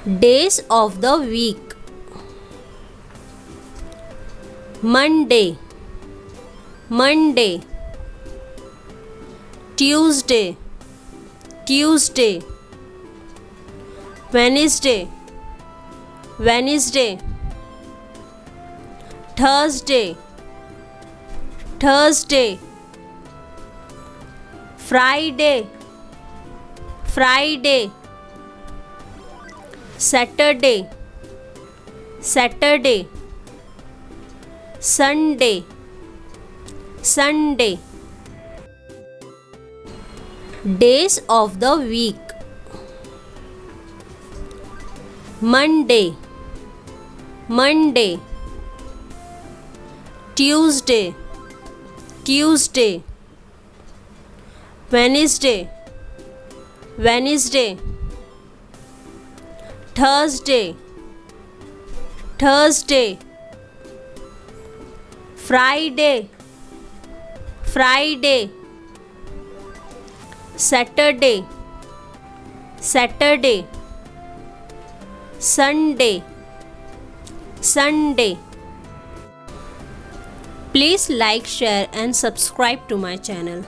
Days of the week: Monday, Monday. Tuesday, Tuesday. Wednesday, Wednesday. Thursday, Thursday. Friday, Friday. Saturday, Saturday. Sunday, Sunday. Days of the week: Monday, Monday. Tuesday, Tuesday. Wednesday, Wednesday. Thursday, Thursday. Friday, Friday. Saturday, Saturday. Sunday, Sunday. Please like, share and subscribe to my channel.